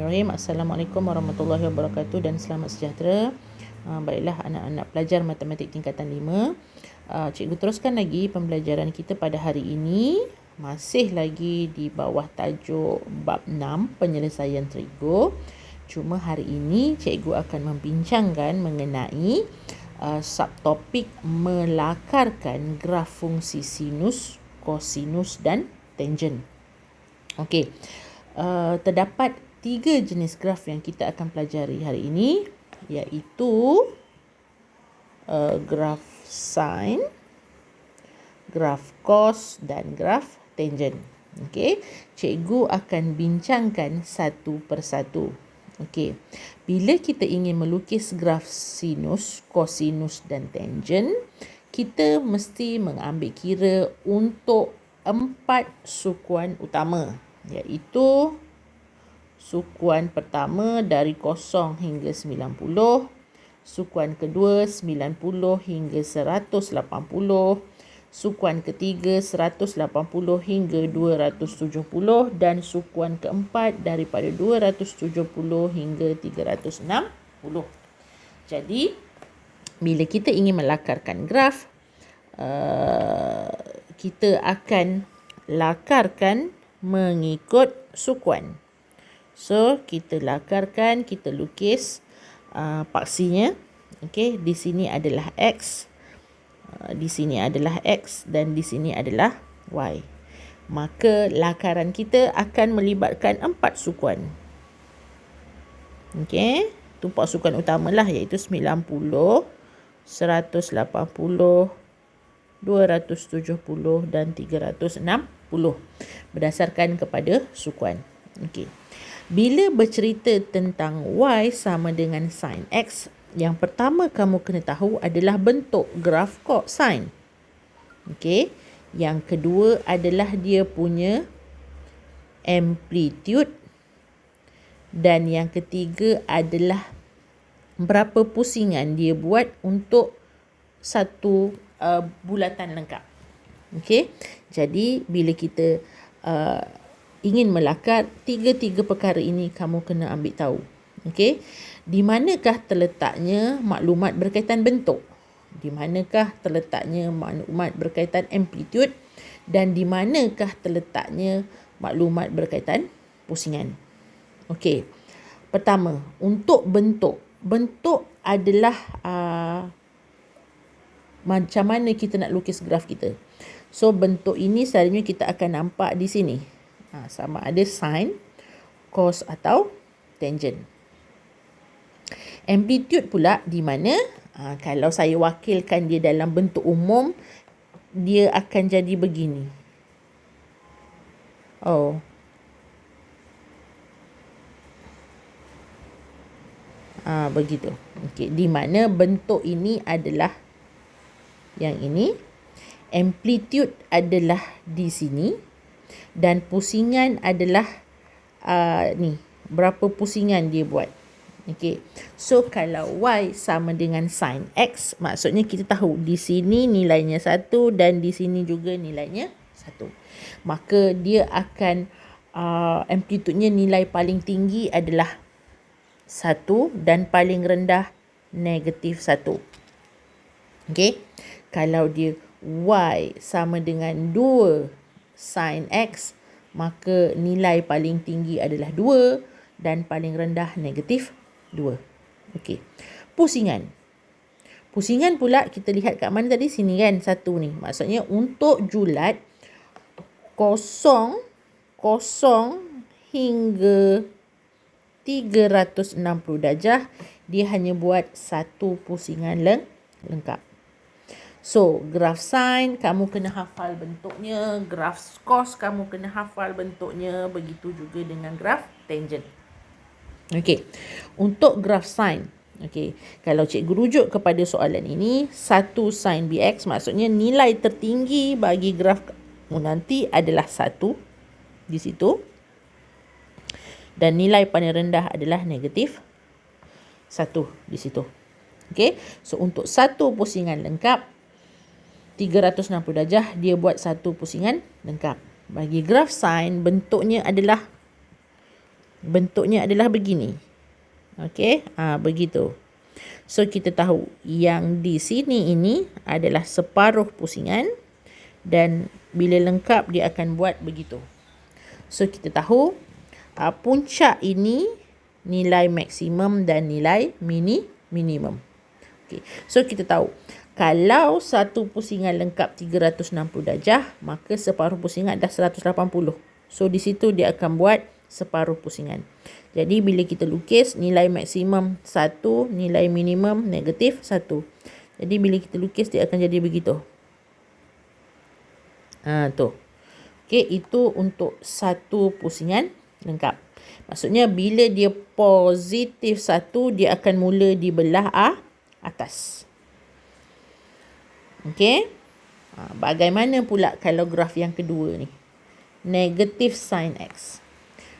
Bismillahirrahmanirrahim. Assalamualaikum warahmatullahi wabarakatuh dan selamat sejahtera. Baiklah anak-anak pelajar matematik tingkatan 5. Cikgu teruskan lagi pembelajaran kita pada hari ini. Masih lagi di bawah tajuk bab 6 penyelesaian trigo. Cuma hari ini cikgu akan membincangkan mengenai subtopik melakarkan graf fungsi sinus, kosinus dan tangent. Okey. Terdapat 3 jenis graf yang kita akan pelajari hari ini, iaitu graf sin, graf cos dan graf tangent. Okey, cikgu akan bincangkan satu persatu. Okey, bila kita ingin melukis graf sinus, kosinus dan tangent, kita mesti mengambil kira untuk 4 sukuan utama, iaitu sukuan pertama dari 0 hingga 90, sukuan kedua 90 hingga 180, sukuan ketiga 180 hingga 270 dan sukuan keempat daripada 270 hingga 360. Jadi, bila kita ingin melakarkan graf, kita akan lakarkan mengikut sukuan. So, kita lakarkan, kita lukis paksinya. Okey, di sini adalah X, di sini adalah X dan di sini adalah Y. Maka lakaran kita akan melibatkan 4 sukuan. Okey, itu 4 sukuan utamalah, iaitu 90, 180, 270 dan 360 berdasarkan kepada sukuan. Okey. Bila bercerita tentang Y sama dengan sin X, yang pertama kamu kena tahu adalah bentuk graf sin. Okey. Yang kedua adalah dia punya amplitude. Dan yang ketiga adalah berapa pusingan dia buat untuk satu bulatan lengkap. Okey. Jadi bila kita ingin melakar, tiga perkara ini kamu kena ambil tahu. Okey. Di manakah terletaknya maklumat berkaitan bentuk? Di manakah terletaknya maklumat berkaitan amplitude? Dan di manakah terletaknya maklumat berkaitan pusingan? Okey. Pertama, untuk bentuk. Bentuk adalah macam mana kita nak lukis graf kita. So, bentuk ini selalunya kita akan nampak di sini. Sama ada sin, cos atau tangent. Amplitude pula di mana kalau saya wakilkan dia dalam bentuk umum, dia akan jadi begini. Begitu. Okey, di mana bentuk ini adalah yang ini, amplitude adalah di sini dan pusingan adalah ni, berapa pusingan dia buat. Okey. So kalau Y sama dengan sin X, maksudnya kita tahu di sini nilainya 1 dan di sini juga nilainya 1. Maka dia akan amplitudenya nilai paling tinggi adalah 1 dan paling rendah negatif 1. Okey. Kalau dia Y sama dengan 2 sin X, maka nilai paling tinggi adalah 2 dan paling rendah negatif 2. Okey. Pusingan. Pusingan pula kita lihat kat mana tadi? Sini kan, 1 ni. Maksudnya untuk julat 0 hingga 360 darjah, dia hanya buat 1 pusingan lengkap. So, graf sin kamu kena hafal bentuknya, graf cos kamu kena hafal bentuknya, begitu juga dengan graf tangent. Okey. Untuk graf sin, okey, kalau cikgu rujuk kepada soalan ini, 1 sin bx maksudnya nilai tertinggi bagi graf nanti adalah 1 di situ. Dan nilai paling rendah adalah negatif 1 di situ. Okey. So, untuk 1 pusingan lengkap 360 darjah, dia buat 1 pusingan lengkap. Bagi graf sin, bentuknya adalah bentuknya adalah begini. Okey, begitu. So kita tahu yang di sini ini adalah separuh pusingan dan bila lengkap dia akan buat begitu. So kita tahu puncak ini nilai maksimum dan nilai minimum. Okay. So kita tahu kalau satu pusingan lengkap 360 darjah, maka separuh pusingan adalah 180. So di situ dia akan buat separuh pusingan. Jadi bila kita lukis nilai maksimum 1, nilai minimum negatif 1. Jadi bila kita lukis dia akan jadi begitu. Tu. Okey, itu untuk satu pusingan lengkap. Maksudnya bila dia positif 1, dia akan mula di belah atas. Okey. Bagaimana pula kalau graf yang kedua ni? Negatif sin X.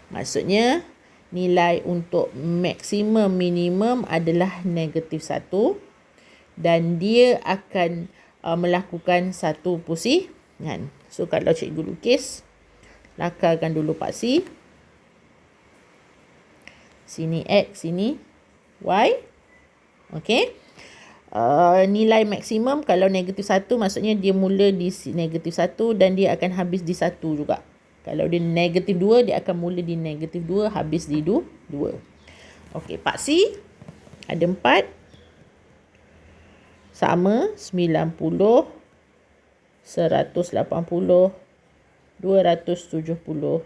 Maksudnya nilai untuk maksimum minimum adalah negatif 1 dan dia akan melakukan satu pusingan. So kalau cikgu lukis, lakarkan dulu paksi. Sini X, sini Y. Okey. Nilai maksimum kalau negatif 1 maksudnya dia mula di negatif 1 dan dia akan habis di 1 juga. Kalau dia negatif 2 dia akan mula di negatif 2 habis di 2. Okey, paksi ada 4 sama 90 180 270 360.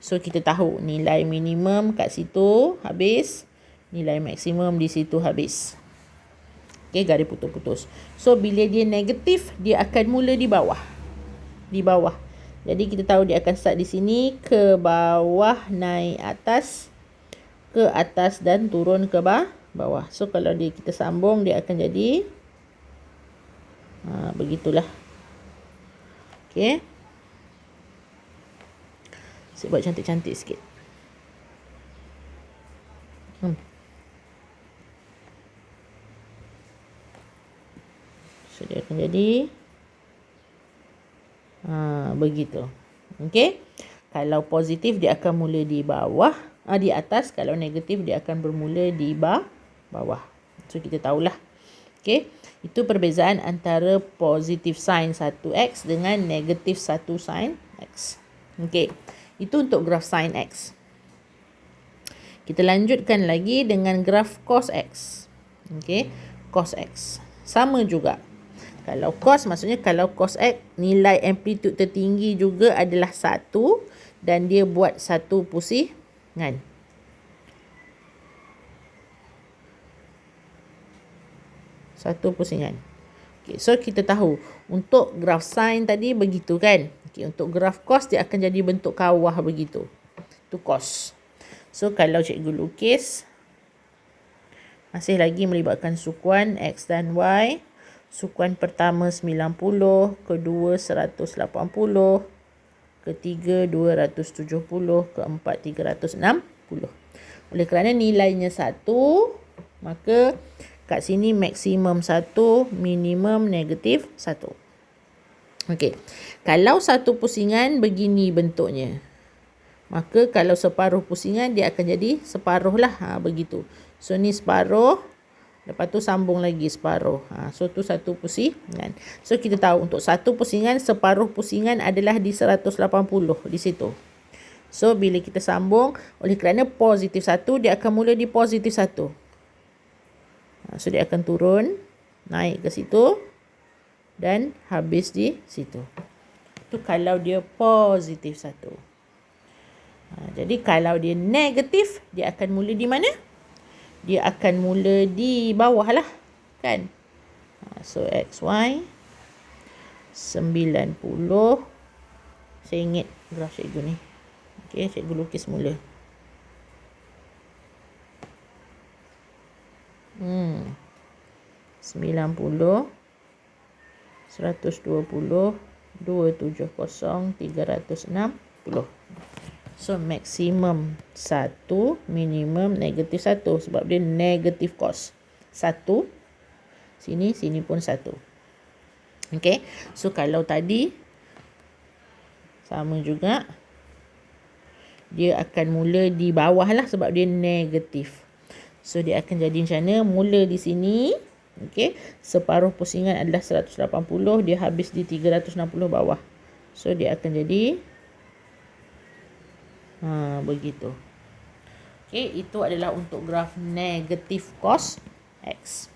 So kita tahu nilai minimum kat situ habis, nilai maksimum di situ habis. Okey, garis putus-putus. So bila dia negatif, dia akan mula di bawah. Di bawah. Jadi kita tahu dia akan start di sini, ke bawah, naik atas, ke atas dan turun ke bawah. So kalau kita sambung, dia akan jadi begitulah. Okey. Saya buat cantik-cantik sikit. So dia akan jadi begitu. Okey. Kalau positif dia akan mula di bawah, di atas. Kalau negatif dia akan bermula di bawah. So kita tahulah. Okey. Itu perbezaan antara positif sin 1x dengan negatif 1 sin x. Okey. Itu untuk graf sin x. Kita lanjutkan lagi dengan graf cos x. Okey. Cos x. Sama juga. Kalau cos maksudnya kalau cos x nilai amplitude tertinggi juga adalah 1 dan dia buat satu pusingan. Satu pusingan. Okay, so kita tahu untuk graf sin tadi begitu kan. Okay, untuk graf cos dia akan jadi bentuk kawah begitu. Itu cos. So kalau cikgu lukis masih lagi melibatkan sukuan x dan y. Sukuan pertama 90, kedua 180, ketiga 270, keempat 360. Oleh kerana nilainya 1, maka kat sini maksimum 1, minimum negatif 1. Okey. Kalau satu pusingan begini bentuknya. Maka kalau separuh pusingan dia akan jadi separuh lah. Begitu. So ni separuh. Lepas tu sambung lagi separuh. So tu satu pusingan. So kita tahu untuk satu pusingan, separuh pusingan adalah di 180 di situ. So bila kita sambung, oleh kerana positif 1, dia akan mula di positif 1. So dia akan turun, naik ke situ dan habis di situ. Tu kalau dia positif 1. Jadi kalau dia negatif, dia akan mula di mana? Dia akan mula di bawah lah. Kan? So, XY 90. Saya ingat graf cikgu ni. Okey, cikgu lukis mula. 90, 120, 270, 360. So, maksimum 1, minimum negatif 1. Sebab dia negatif cos. 1. Sini pun 1. Okay. So, kalau tadi sama juga. dia akan mula di bawah lah sebab dia negatif. So dia akan jadi macam mana? Mula di sini, okey, separuh pusingan adalah 180, dia habis di 360 bawah. So dia akan jadi begitu. Okey, itu adalah untuk graf negatif cos X.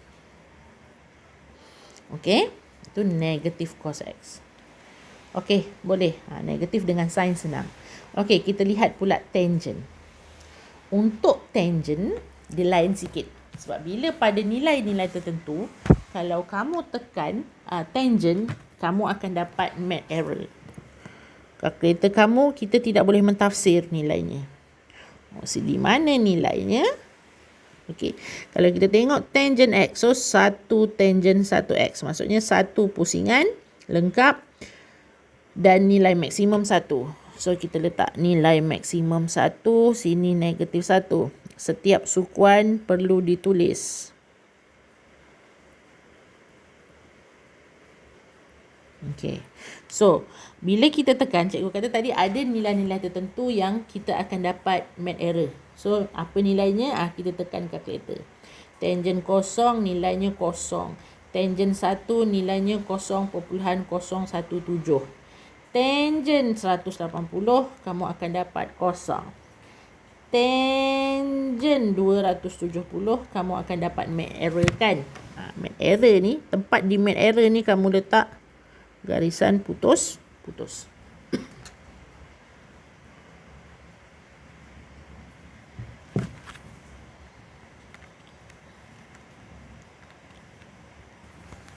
Okey, itu negatif cos X. Okey, boleh. Negatif dengan sin senang. Okey, kita lihat pula tangent. Untuk tangent, dia lain sikit. Sebab bila pada nilai-nilai tertentu, kalau kamu tekan tangent, kamu akan dapat mat error. Kalkulator kamu, kita tidak boleh mentafsir nilainya. Maksud di mana nilainya? Okey, kalau kita tengok tangent X, so 1 tangent 1X. Maksudnya 1 pusingan lengkap dan nilai maksimum 1. So kita letak nilai maksimum 1, sini negatif 1. Setiap sukuan perlu ditulis. Okey. So, bila kita tekan, cikgu kata tadi ada nilai-nilai tertentu yang kita akan dapat mat error. So, apa nilainya? Kita tekan kalkulator. Tangent kosong, nilainya kosong. Tangent 1, nilainya 0.017. Tangent 180, kamu akan dapat kosong. Tangent 270, kamu akan dapat mat error kan? Mat error ni, tempat di mat error ni kamu letak garisan putus.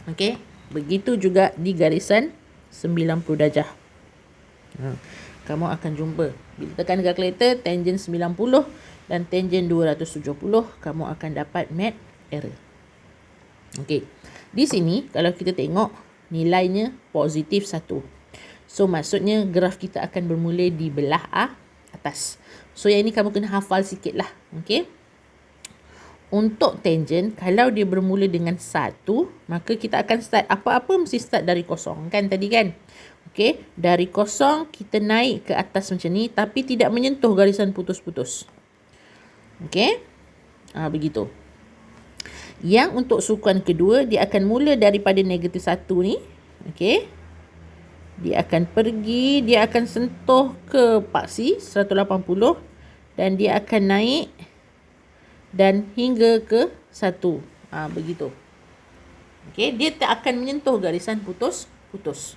Okey, begitu juga di garisan 90 darjah. Kamu akan jumpa bila tekan kalkulator tangent 90 dan tangent 270, kamu akan dapat mat error. Okey, di sini kalau kita tengok nilainya positif 1. So maksudnya graf kita akan bermula di belah atas. So yang ini kamu kena hafal sikit lah. Okey, untuk tangent, kalau dia bermula dengan 1, maka kita akan start apa-apa mesti start dari kosong kan tadi kan. Okey, dari kosong kita naik ke atas macam ni tapi tidak menyentuh garisan putus-putus. Okey, begitu. Yang untuk sukuan kedua, dia akan mula daripada negatif 1 ni. Okey, dia akan pergi, dia akan sentuh ke paksi 180 dan dia akan naik dan hingga ke 1. Begitu. Okey, dia tak akan menyentuh garisan putus-putus.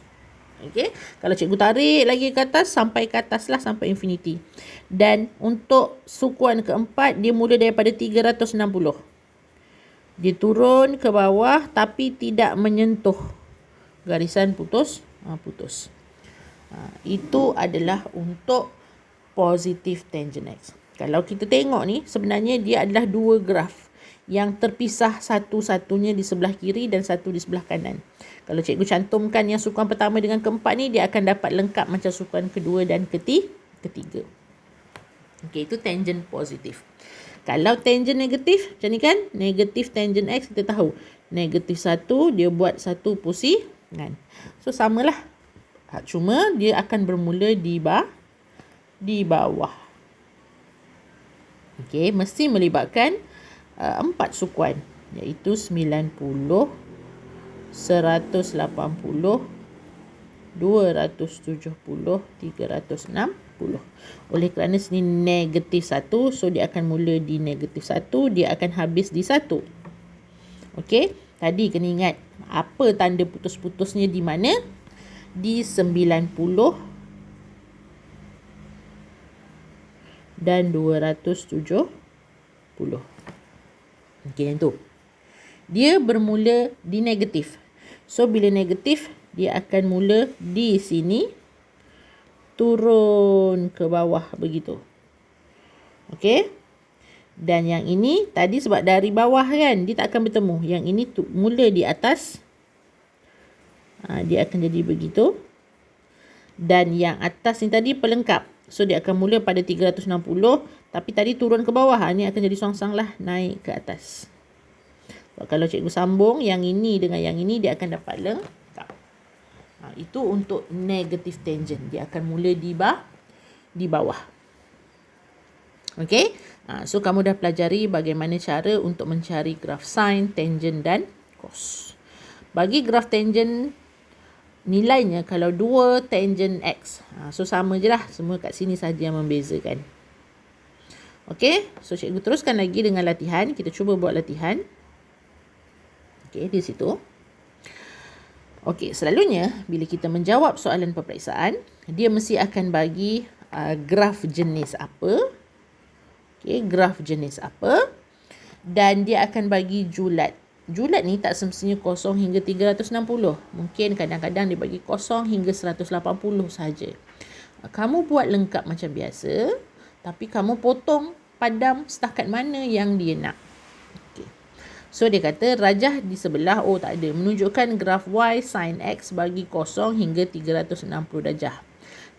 Okey, kalau cikgu tarik lagi ke atas, sampai ke atas lah, sampai infinity. Dan untuk sukuan keempat, dia mula daripada 360. Dia turun ke bawah tapi tidak menyentuh garisan putus. Itu adalah untuk positif tangent X. Kalau kita tengok ni, sebenarnya dia adalah dua graf yang terpisah, satu-satunya di sebelah kiri dan satu di sebelah kanan. Kalau cikgu cantumkan yang sukuan pertama dengan keempat ni, dia akan dapat lengkap macam sukuan kedua dan ketiga. Okey, itu tangent positif. Kalau tangent negatif, macam ni kan? Negatif tangent X, kita tahu. Negatif 1, dia buat satu pusingan. So, samalah. Cuma, dia akan bermula di bawah. Okey, mesti melibatkan 4 sukuan. Iaitu 90, 180, 270, 360. Oleh kerana sini negatif 1, so dia akan mula di negatif 1, dia akan habis di 1. Okey, tadi kena ingat apa tanda putus-putusnya di mana? Di 90 dan 270. Okey, yang tu. Dia bermula di negatif. So, bila negatif, dia akan mula di sini, turun ke bawah begitu. Okey. Dan yang ini, tadi sebab dari bawah kan, dia tak akan bertemu. Yang ini mula di atas. Dia akan jadi begitu. Dan yang atas ni tadi pelengkap. So, dia akan mula pada 360. Tapi tadi turun ke bawah. Ini akan jadi songsang lah, naik ke atas. Kalau cikgu sambung yang ini dengan yang ini, dia akan dapat lengkap. Itu untuk negatif tangent. Dia akan mula di bawah. Okey. So kamu dah pelajari bagaimana cara untuk mencari graf sin, tangent dan cos. Bagi graf tangent, nilainya kalau 2 tangent x. So sama je lah. Semua kat sini saja yang membezakan. Okey. So cikgu teruskan lagi dengan latihan. Kita cuba buat latihan. Okey, di situ. Okey, selalunya bila kita menjawab soalan peperiksaan, dia mesti akan bagi graf jenis apa. Okey, graf jenis apa. Dan dia akan bagi julat. Julat ni tak semestinya 0 hingga 360. Mungkin kadang-kadang dia bagi 0 hingga 180 saja. Kamu buat lengkap macam biasa, tapi kamu potong padam setakat mana yang dia nak. Okay. So dia kata rajah di sebelah, tak ada. Menunjukkan graf y sin x bagi 0 hingga 360 darjah.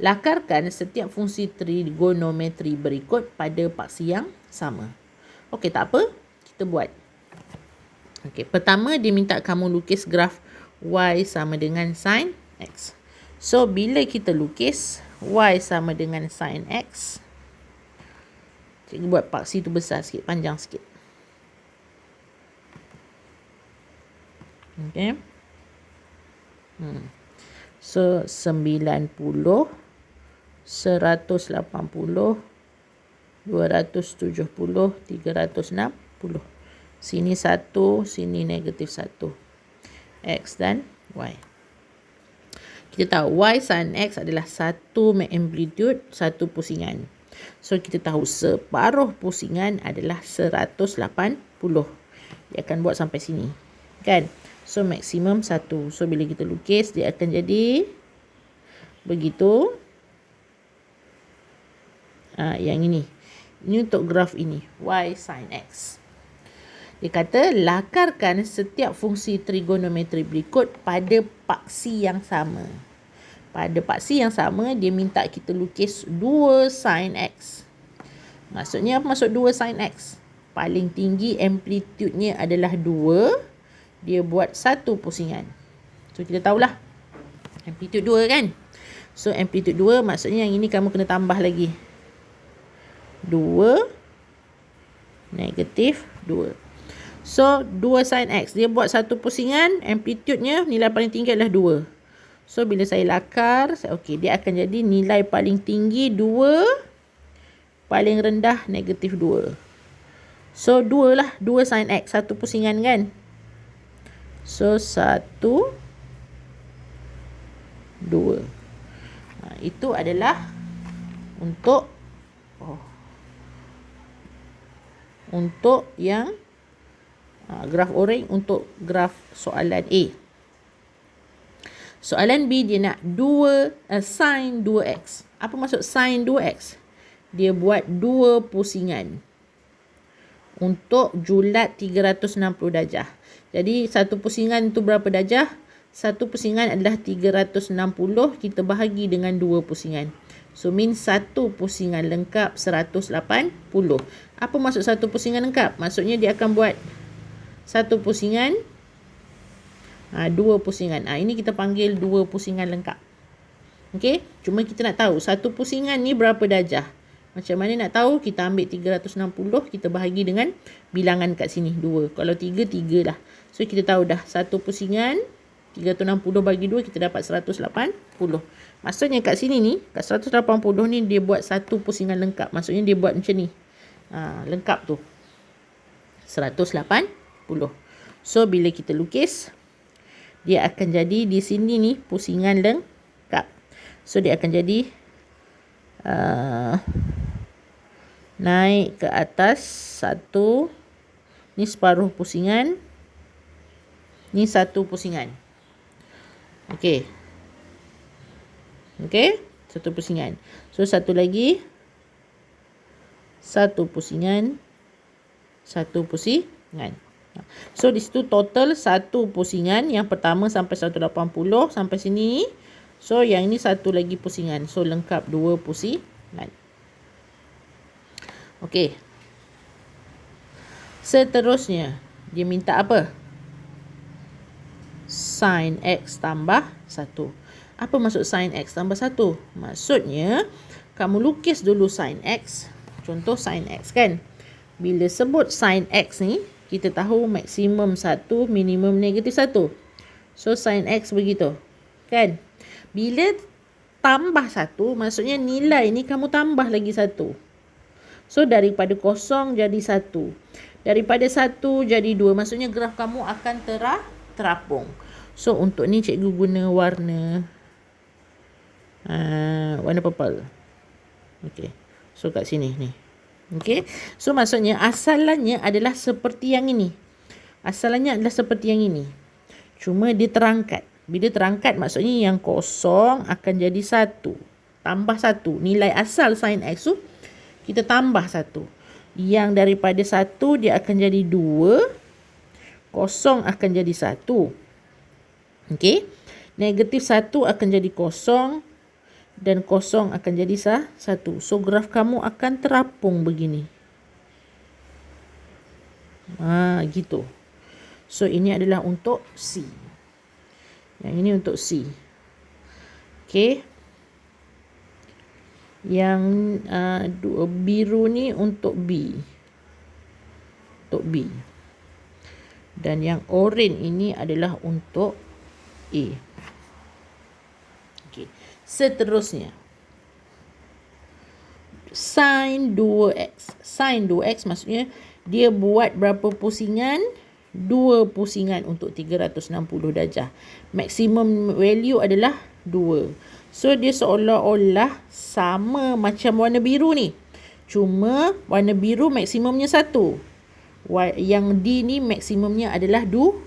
Lakarkan setiap fungsi trigonometri berikut pada paksi yang sama. Okey, tak apa. Kita buat. Okey, pertama dia minta kamu lukis graf y sama dengan sin x. So, bila kita lukis y sama dengan sin x, cikgu buat paksi tu besar sikit, panjang sikit. Okey. So, 90, 180, 270, 360. Sini 1, sini negatif 1. X dan Y. Kita tahu Y sin X adalah satu amplitude, satu pusingan. So, kita tahu separuh pusingan adalah 180. Dia akan buat sampai sini. Kan? So, maksimum 1. So, bila kita lukis, dia akan jadi begitu. Yang ini. Ini untuk graf ini. Y sin X. Dia kata, lakarkan setiap fungsi trigonometri berikut pada paksi yang sama. Pada paksi yang sama, dia minta kita lukis 2 sin X. Maksudnya apa maksud 2 sin X? Paling tinggi amplitude-nya adalah 2. Dia buat satu pusingan. So, kita tahulah. Amplitude 2 kan? So, amplitude 2 maksudnya yang ini kamu kena tambah lagi. 2 negatif 2. So, 2 sin X. Dia buat satu pusingan. Amplitude-nya nilai paling tinggi adalah 2. So, bila saya lakar, okey, dia akan jadi nilai paling tinggi 2. Paling rendah negatif 2. So, 2 lah. 2 sin X. Satu pusingan kan? So, 1, 2. Itu adalah untuk yang graf oranye untuk graf soalan A. Soalan B dia nak sin 2x. Apa maksud sin 2x? Dia buat 2 pusingan untuk julat 360 darjah. Jadi satu pusingan itu berapa darjah? Satu pusingan adalah 360, kita bahagi dengan 2 pusingan. So, mean satu pusingan lengkap 180. Apa maksud satu pusingan lengkap? Maksudnya dia akan buat satu pusingan, 2 pusingan. Ini kita panggil 2 pusingan lengkap. Okey, cuma kita nak tahu satu pusingan ni berapa darjah. Macam mana nak tahu? Kita ambil 360, kita bahagi dengan bilangan kat sini 2. Kalau 3, 3 lah. So, kita tahu dah satu pusingan 360 bagi 2, kita dapat 180. Maksudnya kat sini ni, kat 180 ni dia buat satu pusingan lengkap. Maksudnya dia buat macam ni. Lengkap tu. 180. So, bila kita lukis, dia akan jadi di sini ni pusingan lengkap. So, dia akan jadi naik ke atas 1. Ni separuh pusingan. Ni satu pusingan. Okey. Okey. Satu pusingan. So, satu lagi. Satu pusingan. Satu pusingan. So, di situ total satu pusingan. Yang pertama sampai 180 sampai sini. So, yang ini satu lagi pusingan. So, lengkap 2 pusingan. Okey. Seterusnya, dia minta apa? Sin X tambah 1. Apa maksud sin X tambah 1? Maksudnya, kamu lukis dulu sin X. Contoh sin X kan. Bila sebut sin X ni, kita tahu maksimum 1, minimum negatif 1. So sin X begitu. Kan? Bila tambah 1, maksudnya nilai ni kamu tambah lagi 1. So daripada 0 jadi 1. Daripada 1 jadi 2. Maksudnya graf kamu akan terapung. So untuk ni cikgu guna warna purple. Okay. So kat sini ni. Okay. So maksudnya asalannya adalah seperti yang ini. Asalannya adalah seperti yang ini. Cuma dia terangkat. Bila terangkat maksudnya yang 0 akan jadi 1. Tambah 1. Nilai asal sin X tu kita tambah 1. Yang daripada 1 dia akan jadi 2. 0 akan jadi 1. Okay. Negatif 1 akan jadi 0. Dan 0 akan jadi 1. So graf kamu akan terapung begini. Gitu. So ini adalah untuk C. Yang ini untuk C. Okay. Yang biru ni untuk B. Untuk B. Dan yang oren ini adalah untuk A. Okay. Seterusnya. Sin 2X. Sin 2X maksudnya dia buat berapa pusingan? 2 pusingan untuk 360 darjah. Maksimum value adalah 2. So dia seolah-olah sama macam warna biru ni. Cuma warna biru maksimumnya 1. Yang D ni maksimumnya adalah 2.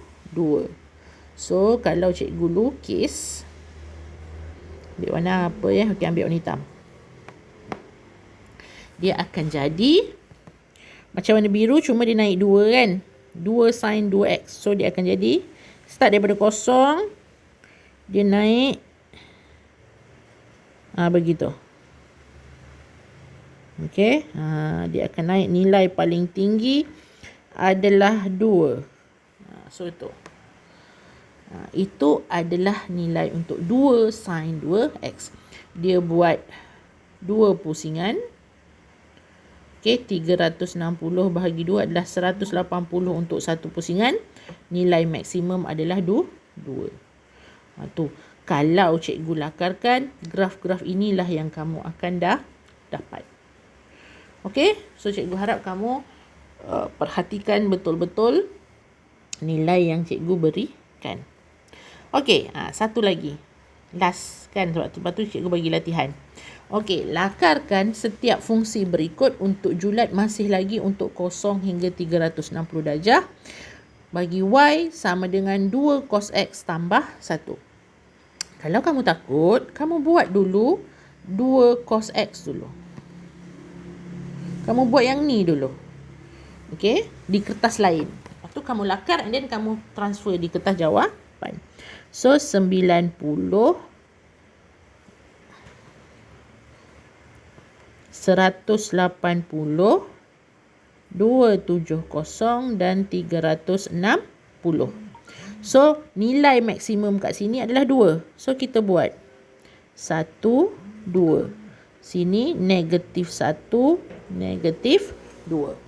So kalau cikgu lukis, ambil warna apa ya? Okey, ambil warna hitam. Dia akan jadi macam warna biru, cuma dia naik 2 kan. 2 sin 2X. So dia akan jadi start daripada 0. Dia naik begitu. Okey. Dia akan naik, nilai paling tinggi adalah 2. So itu. Itu adalah nilai untuk 2 sin 2X. Dia buat 2 pusingan. Okey, 360 bahagi 2 adalah 180 untuk satu pusingan. Nilai maksimum adalah 2. Tu. Kalau cikgu lakarkan, graf-graf inilah yang kamu akan dapat. Okey, so cikgu harap kamu perhatikan betul-betul nilai yang cikgu berikan. Okey, satu lagi. Last kan, lepas tu cikgu bagi latihan. Okey, lakarkan setiap fungsi berikut untuk julat masih lagi untuk 0 hingga 360 darjah. Bagi Y sama dengan 2 cos X tambah 1. Kalau kamu takut, kamu buat dulu 2 cos X dulu. Kamu buat yang ni dulu. Okey, di kertas lain. Lepas tu kamu lakar and then kamu transfer di kertas jawapan. So 90 180, 270 dan 360. So, nilai maksimum kat sini adalah 2. So, kita buat 1, 2. Sini negatif 1, negatif 2.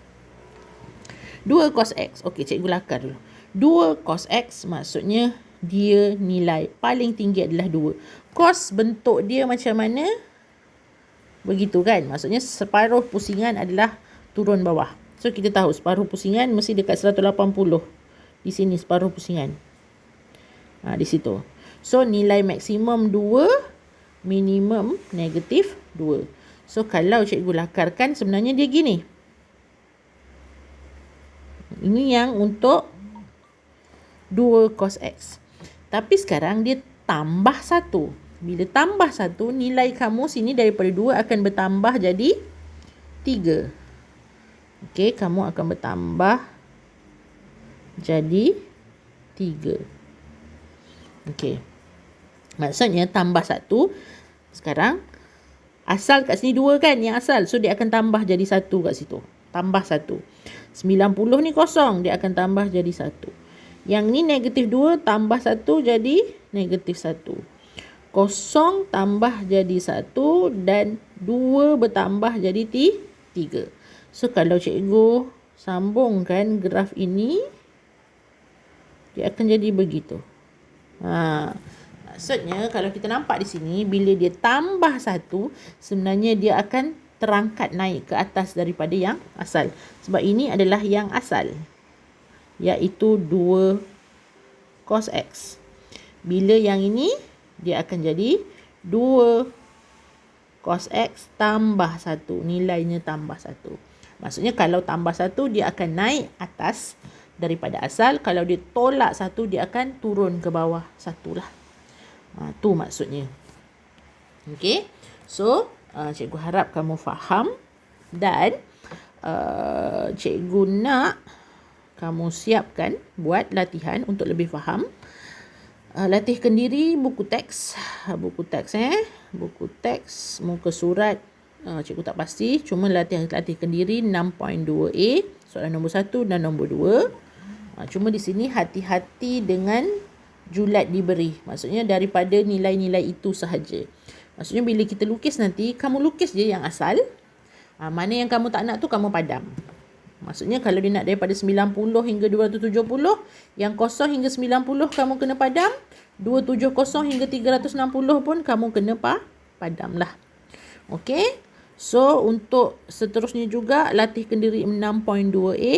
2 cos X. Okey, cikgu lakar dulu. 2 cos X maksudnya dia nilai paling tinggi adalah 2. Cos bentuk dia macam mana? Begitu kan? Maksudnya separuh pusingan adalah turun bawah. So kita tahu separuh pusingan mesti dekat 180. Di sini separuh pusingan. Di situ. So nilai maksimum 2, minimum negatif 2. So kalau cikgu lakarkan sebenarnya dia gini. Ini yang untuk 2 cos X. Tapi sekarang dia tambah 1. Bila tambah 1, nilai kamu sini daripada 2 akan bertambah jadi 3. Okey, kamu akan bertambah jadi 3. Okey. Maksudnya tambah 1. Sekarang asal kat sini 2 kan yang asal. So dia akan tambah jadi 1 kat situ. Tambah 1. 90 ni kosong, dia akan tambah jadi 1. Yang ni negatif 2 tambah 1 jadi negatif 1. 0 tambah jadi 1 dan 2 bertambah jadi 3. 3. So, kalau cikgu sambungkan graf ini, dia akan jadi begitu. Maksudnya, kalau kita nampak di sini, bila dia tambah 1, sebenarnya dia akan terangkat naik ke atas daripada yang asal. Sebab ini adalah yang asal, iaitu 2 cos X. Bila yang ini, dia akan jadi 2 cos X tambah 1. Nilainya tambah 1. Maksudnya kalau tambah 1, dia akan naik atas daripada asal. Kalau dia tolak 1, dia akan turun ke bawah 1 lah. Tu maksudnya. Okay. So, cikgu harap kamu faham. Dan cikgu nak kamu siapkan buat latihan untuk lebih faham. Latihkan diri buku teks. Buku teks muka surat. Cikgu tak pasti. Cuma latihkan diri 6.2a. Soalan nombor 1 dan nombor 2. Cuma di sini hati-hati dengan julat diberi. Maksudnya daripada nilai-nilai itu sahaja. Maksudnya bila kita lukis nanti, kamu lukis je yang asal. Mana yang kamu tak nak tu kamu padam. Maksudnya kalau dia nak daripada 90 hingga 270, yang kosong hingga 90 kamu kena padam. 270 hingga 360 pun kamu kena padam lah. Okey. So, untuk seterusnya juga, latihkan diri 6.2a.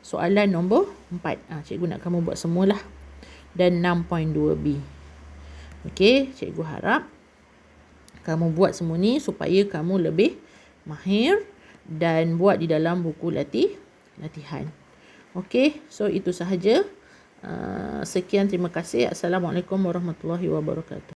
Soalan nombor 4. Cikgu nak kamu buat semualah. Dan 6.2b. Okey, cikgu harap kamu buat semua ni supaya kamu lebih mahir dan buat di dalam buku latihan. Okey, so itu sahaja. Sekian, terima kasih. Assalamualaikum warahmatullahi wabarakatuh.